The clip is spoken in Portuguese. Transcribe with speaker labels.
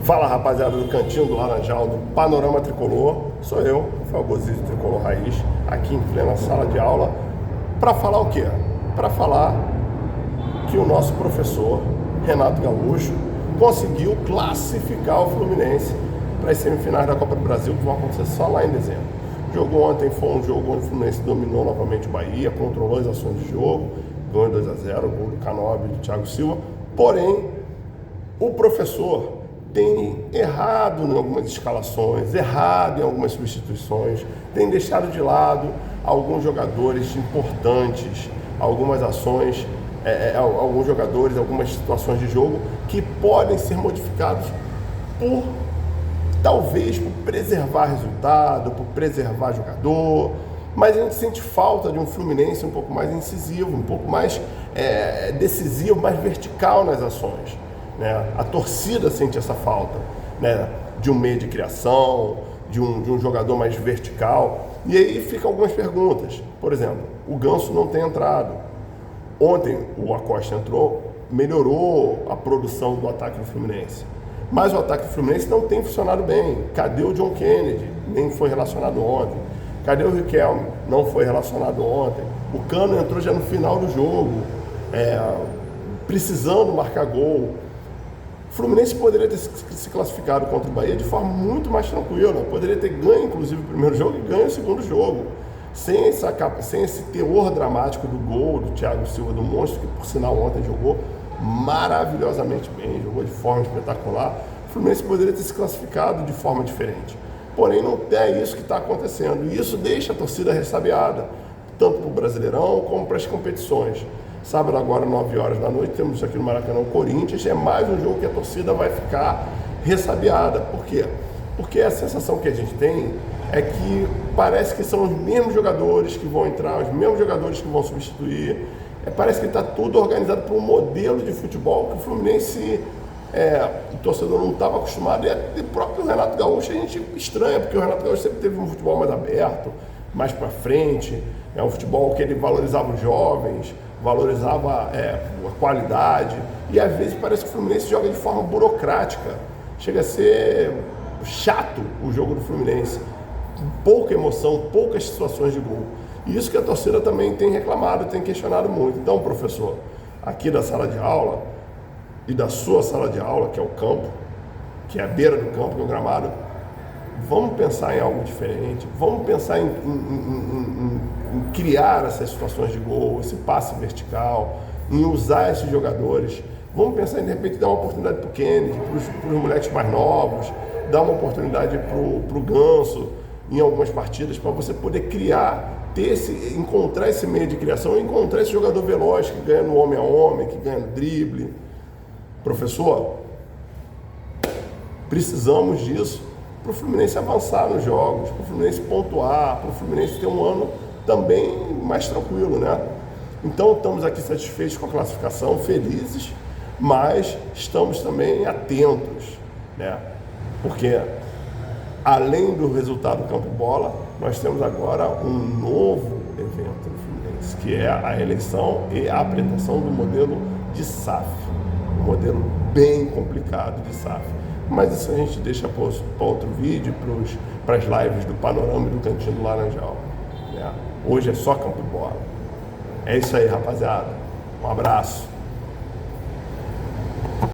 Speaker 1: Fala, rapaziada do Cantinho do Laranjal, do Panorama Tricolor. Sou eu, Rafael Bozizzi, Tricolor Raiz, aqui em plena sala de aula. Para falar o quê? Para falar que o nosso professor, Renato Gaúcho, conseguiu classificar o Fluminense para as semifinais da Copa do Brasil, que vão acontecer só lá em dezembro. O jogo ontem foi um jogo onde o Fluminense dominou novamente o Bahia, controlou as ações de jogo, ganhou 2-0, gol do Canóbio e do Thiago Silva. Porém, o professor tem errado em algumas escalações, errado em algumas substituições, tem deixado de lado alguns jogadores importantes, algumas ações, alguns jogadores, algumas situações de jogo que podem ser modificados talvez por preservar resultado, por preservar jogador, mas a gente sente falta de um Fluminense um pouco mais incisivo, um pouco mais decisivo, mais vertical nas ações. Né? A torcida sente essa falta, né? De um meio de criação, de um jogador mais vertical. E aí ficam algumas perguntas. Por exemplo, o Ganso não tem entrado. Ontem o Acosta entrou, melhorou a produção do ataque do Fluminense. Mas o ataque do Fluminense não tem funcionado bem. Cadê o John Kennedy? Nem foi relacionado ontem. Cadê o Riquelme? Não foi relacionado ontem. O Cano entrou já no final do jogo, precisando marcar gol. O Fluminense poderia ter se classificado contra o Bahia de forma muito mais tranquila. Poderia ter ganho, inclusive, o primeiro jogo e ganho o segundo jogo. Sem esse teor dramático do gol do Thiago Silva, do monstro, que por sinal ontem jogou maravilhosamente bem, jogou de forma espetacular. O Fluminense poderia ter se classificado de forma diferente. Porém, não é isso que está acontecendo. E isso deixa a torcida ressabiada, tanto para o Brasileirão como para as competições. Sábado agora, 9 horas da noite, temos aqui no Maracanã o Corinthians. É mais um jogo que a torcida vai ficar ressabiada. Por quê? Porque a sensação que a gente tem é que parece que são os mesmos jogadores que vão entrar, os mesmos jogadores que vão substituir. Parece que está tudo organizado por um modelo de futebol que o Fluminense, o torcedor não estava acostumado. E o próprio Renato Gaúcho a gente estranha, porque o Renato Gaúcho sempre teve um futebol mais aberto, mais para frente. É um futebol que ele valorizava os jovens, valorizava a qualidade, e às vezes parece que o Fluminense joga de forma burocrática. Chega a ser chato o jogo do Fluminense, pouca emoção, poucas situações de gol. E isso que a torcida também tem reclamado, tem questionado muito. Então, professor, aqui da sala de aula e da sua sala de aula, que é o campo, que é a beira do campo, que é o gramado, vamos pensar em algo diferente, vamos pensar em criar essas situações de gol, esse passe vertical, em usar esses jogadores. Vamos pensar em, de repente, dar uma oportunidade para o Kennedy, para os moleques mais novos, dar uma oportunidade para o Ganso em algumas partidas, para você poder criar, encontrar esse meio de criação, encontrar esse jogador veloz que ganha no homem a homem, que ganha no drible. Professor, precisamos disso para o Fluminense avançar nos jogos, para o Fluminense pontuar, para o Fluminense ter um ano também mais tranquilo, né? Então estamos aqui satisfeitos com a classificação, felizes, mas estamos também atentos, né? Porque além do resultado do campo bola, nós temos agora um novo evento no Fluminense, que é a eleição e a apresentação do modelo de SAF, um modelo bem complicado de SAF. Mas isso a gente deixa para outro vídeo, para as lives do Panorama e do Cantinho do Laranjal. Né? Hoje é só campo de bola. É isso aí, rapaziada. Um abraço.